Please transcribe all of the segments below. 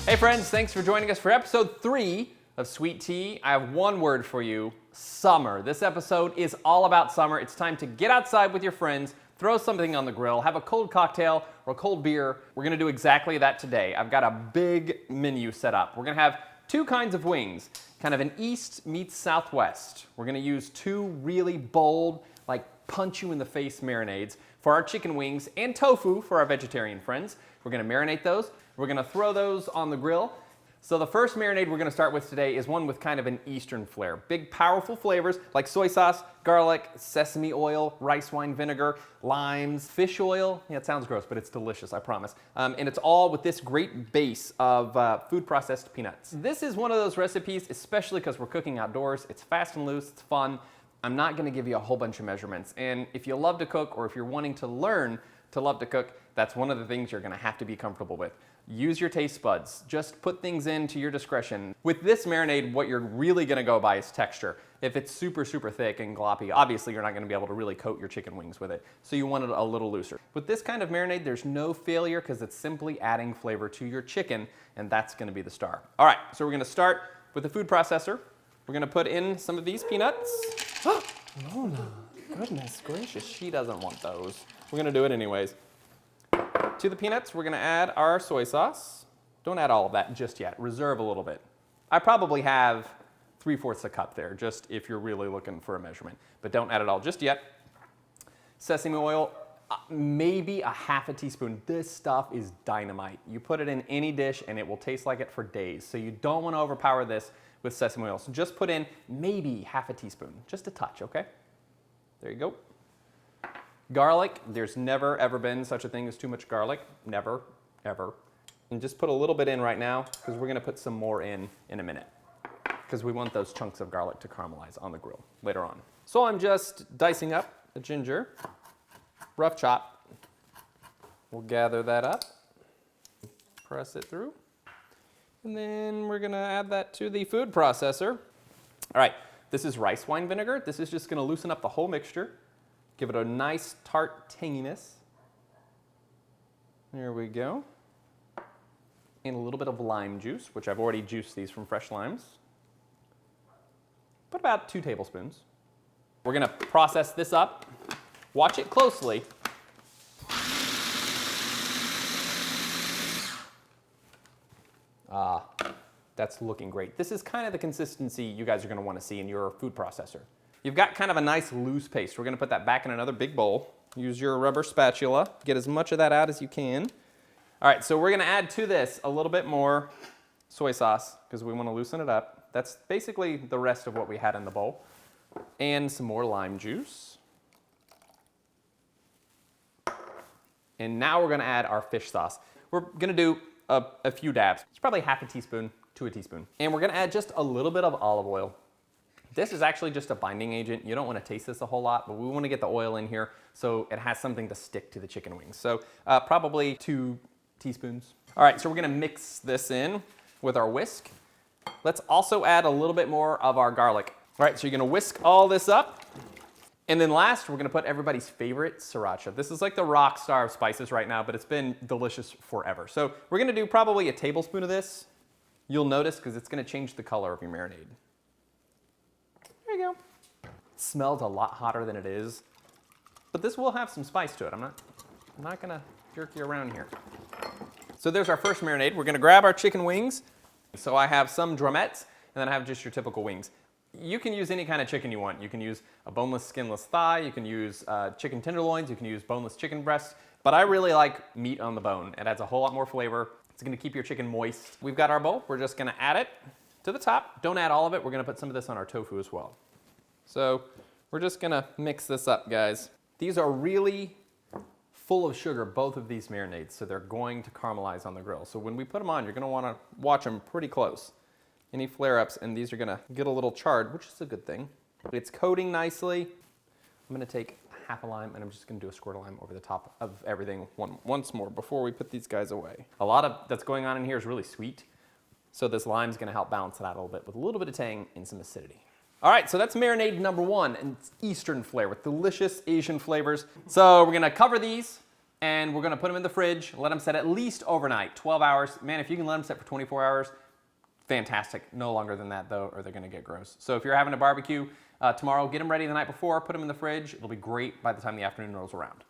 Hey friends, thanks for joining us for episode 3 of Sweet Tea. I have one word for you, summer. This episode is all about summer. It's time to get outside with your friends, throw something on the grill, have a cold cocktail or a cold beer. We're gonna do exactly that today. I've got a big menu set up. We're gonna have 2 kinds of wings, kind of an East meets Southwest. We're gonna use 2 really bold, like punch you in the face marinades for our chicken wings and tofu for our vegetarian friends. We're gonna marinate those. We're gonna throw those on the grill. So the first marinade we're gonna start with today is one with kind of an Eastern flair. Big, powerful flavors like soy sauce, garlic, sesame oil, rice wine vinegar, limes, fish oil. Yeah, it sounds gross, but it's delicious, I promise. And it's all with this great base of food processed peanuts. This is one of those recipes, especially because we're cooking outdoors. It's fast and loose, it's fun. I'm not gonna give you a whole bunch of measurements. And if you love to cook or if you're wanting to learn to love to cook, that's one of the things you're gonna have to be comfortable with. Use your taste buds. Just put things in to your discretion. With this marinade, what you're really gonna go by is texture. If it's super, super thick and gloppy, obviously you're not gonna be able to really coat your chicken wings with it. So you want it a little looser. With this kind of marinade, there's no failure because it's simply adding flavor to your chicken, and that's gonna be the star. All right, so we're gonna start with the food processor. We're gonna put in some of these peanuts. Lona, goodness gracious, she doesn't want those. We're gonna do it anyways. To the peanuts, we're gonna add our soy sauce. Don't add all of that just yet, reserve a little bit. I probably have 3/4 a cup there, just if you're really looking for a measurement, but don't add it all just yet. Sesame oil, maybe a half a teaspoon. This stuff is dynamite. You put it in any dish and it will taste like it for days, so you don't wanna overpower this with sesame oil. So just put in maybe half a teaspoon, just a touch, okay? There you go. Garlic, there's never ever been such a thing as too much garlic. Never, ever. And just put a little bit in right now because we're gonna put some more in a minute because we want those chunks of garlic to caramelize on the grill later on. So I'm just dicing up the ginger, rough chop. We'll gather that up, press it through, and then we're gonna add that to the food processor. All right, this is rice wine vinegar. This is just gonna loosen up the whole mixture. Give it a nice tart tanginess. There we go. And a little bit of lime juice, which I've already juiced these from fresh limes. Put about 2 tablespoons. We're gonna process this up. Watch it closely. That's looking great. This is kind of the consistency you guys are gonna wanna see in your food processor. You've got kind of a nice loose paste. We're gonna put that back in another big bowl. Use your rubber spatula. Get as much of that out as you can. All right, so we're gonna add to this a little bit more soy sauce because we wanna loosen it up. That's basically the rest of what we had in the bowl. And some more lime juice. And now we're gonna add our fish sauce. We're gonna do a few dabs. It's probably half a teaspoon to a teaspoon. And we're gonna add just a little bit of olive oil. This is actually just a binding agent. You don't want to taste this a whole lot, but we want to get the oil in here so it has something to stick to the chicken wings. So probably 2 teaspoons. All right, so we're going to mix this in with our whisk. Let's also add a little bit more of our garlic. All right, so you're going to whisk all this up. And then last, we're going to put everybody's favorite sriracha. This is like the rock star of spices right now, but it's been delicious forever. So we're going to do probably a tablespoon of this. You'll notice because it's going to change the color of your marinade. There you go. It smells a lot hotter than it is, but this will have some spice to it. I'm not gonna jerk you around here. So there's our first marinade. We're gonna grab our chicken wings. So I have some drumettes, and then I have just your typical wings. You can use any kind of chicken you want. You can use a boneless, skinless thigh. You can use chicken tenderloins. You can use boneless chicken breast. But I really like meat on the bone. It adds a whole lot more flavor. It's gonna keep your chicken moist. We've got our bowl. We're just gonna add it to the top. Don't add all of it. We're gonna put some of this on our tofu as well. So we're just gonna mix this up, guys. These are really full of sugar, both of these marinades, so they're going to caramelize on the grill. So when we put them on, you're gonna wanna watch them pretty close. Any flare-ups, and these are gonna get a little charred, which is a good thing. It's coating nicely. I'm gonna take half a lime, and I'm just gonna do a squirt of lime over the top of everything once more before we put these guys away. A lot of that's going on in here is really sweet. So this lime's gonna help balance it out a little bit with a little bit of tang and some acidity. All right, so that's marinade number 1, and it's Eastern flavor with delicious Asian flavors. So we're gonna cover these And we're gonna put them in the fridge, let them set at least overnight, 12 hours. Man, if you can let them set for 24 hours, fantastic. No longer than that though, or they're gonna get gross. So if you're having a barbecue tomorrow, get them ready the night before, put them in the fridge. It'll be great by the time the afternoon rolls around.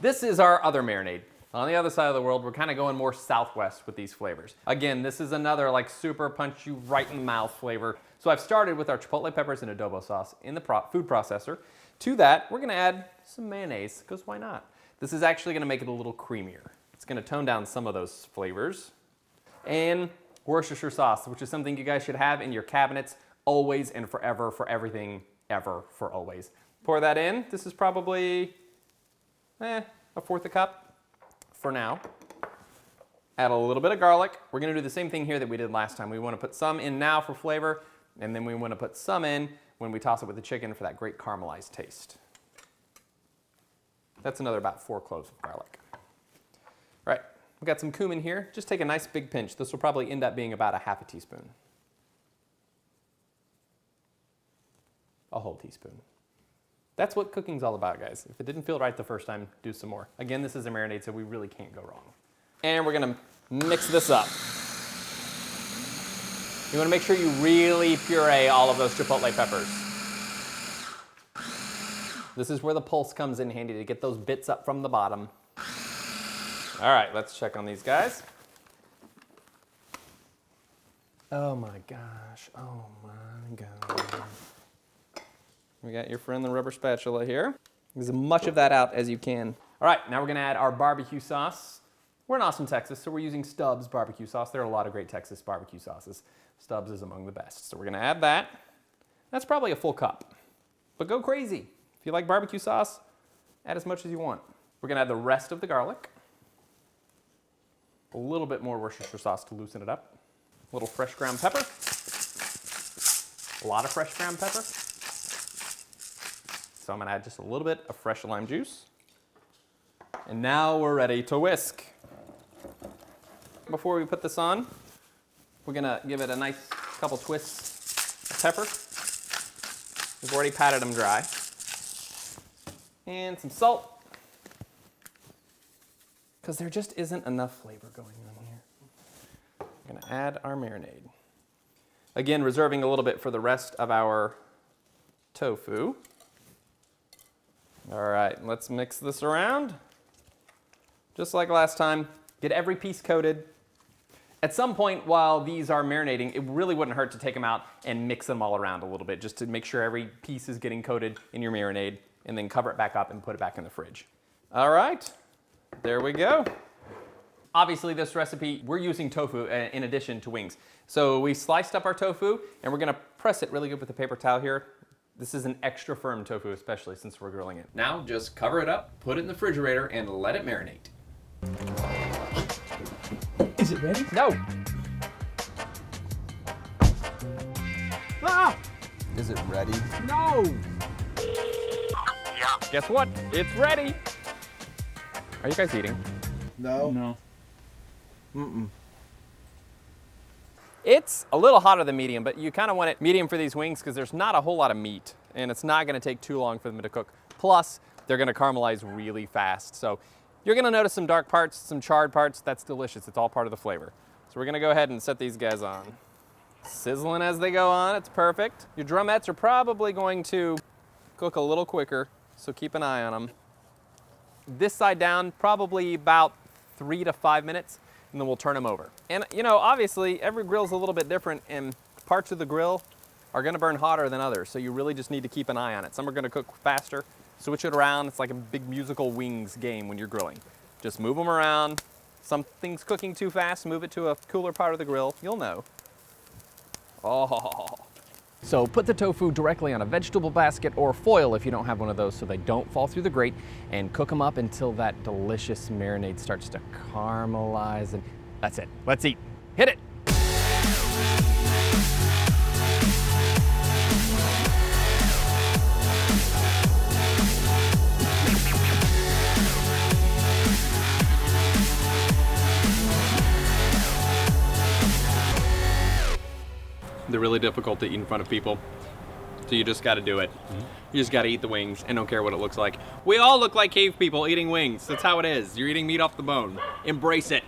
This is our other marinade. On the other side of the world, we're kind of going more southwest with these flavors. Again, this is another like super punch you right in the mouth flavor. So I've started with our chipotle peppers and adobo sauce in the food processor. To that, we're gonna add some mayonnaise, because why not? This is actually gonna make it a little creamier. It's gonna tone down some of those flavors. And Worcestershire sauce, which is something you guys should have in your cabinets always and forever, for everything, ever, for always. Pour that in. This is probably a fourth a cup for now. Add a little bit of garlic. We're gonna do the same thing here that we did last time. We wanna put some in now for flavor, and then we wanna put some in when we toss it with the chicken for that great caramelized taste. That's another about 4 cloves of garlic. All right, we've got some cumin here. Just take a nice big pinch. This will probably end up being about a half a teaspoon. A whole teaspoon. That's what cooking's all about, guys. If it didn't feel right the first time, do some more. Again, this is a marinade, so we really can't go wrong. And we're gonna mix this up. You wanna make sure you really puree all of those chipotle peppers. This is where the pulse comes in handy to get those bits up from the bottom. All right, let's check on these guys. Oh my gosh, oh my God. We got your friend the rubber spatula here. Use as much of that out as you can. All right, now we're gonna add our barbecue sauce. We're in Austin, Texas, so we're using Stubbs barbecue sauce. There are a lot of great Texas barbecue sauces. Stubbs is among the best. So we're gonna add that. That's probably a full cup, but go crazy. If you like barbecue sauce, add as much as you want. We're gonna add the rest of the garlic. A little bit more Worcestershire sauce to loosen it up. A little fresh ground pepper. A lot of fresh ground pepper. So I'm gonna add just a little bit of fresh lime juice. And now we're ready to whisk. Before we put this on, we're gonna give it a nice couple twists of pepper. We've already patted them dry. And some salt, because there just isn't enough flavor going on here. We're gonna add our marinade. Again, reserving a little bit for the rest of our tofu. All right, let's mix this around. Just like last time, get every piece coated. At some point while these are marinating, it really wouldn't hurt to take them out and mix them all around a little bit, just to make sure every piece is getting coated in your marinade, and then cover it back up and put it back in the fridge. All right, there we go. Obviously this recipe, we're using tofu in addition to wings. So we sliced up our tofu, and we're gonna press it really good with a paper towel here. This is an extra firm tofu, especially since we're grilling it. Now just cover it up, put it in the refrigerator, and let it marinate. Is it ready? No. Ah! Is it ready? No! Guess what? It's ready. Are you guys eating? No. No. Mm-mm. It's a little hotter than medium, but you kind of want it medium for these wings because there's not a whole lot of meat, and it's not going to take too long for them to cook. Plus, they're going to caramelize really fast. So you're going to notice some dark parts, some charred parts. That's delicious. It's all part of the flavor. So we're going to go ahead and set these guys on. Sizzling as they go on. It's perfect. Your drumettes are probably going to cook a little quicker, so keep an eye on them. This side down, probably about 3 to 5 minutes, and then we'll turn them over. And you know, obviously every grill's a little bit different, and parts of the grill are gonna burn hotter than others, so you really just need to keep an eye on it. Some are gonna cook faster, switch it around. It's like a big musical wings game when you're grilling. Just move them around. Something's cooking too fast, move it to a cooler part of the grill. You'll know. Oh. So put the tofu directly on a vegetable basket or foil if you don't have one of those so they don't fall through the grate, and cook them up until that delicious marinade starts to caramelize, and that's it. Let's eat. Hit it. They're really difficult to eat in front of people. So you just got to do it. You just got to eat the wings and don't care what it looks like. We all look like cave people eating wings. That's how it is. You're eating meat off the bone. Embrace it.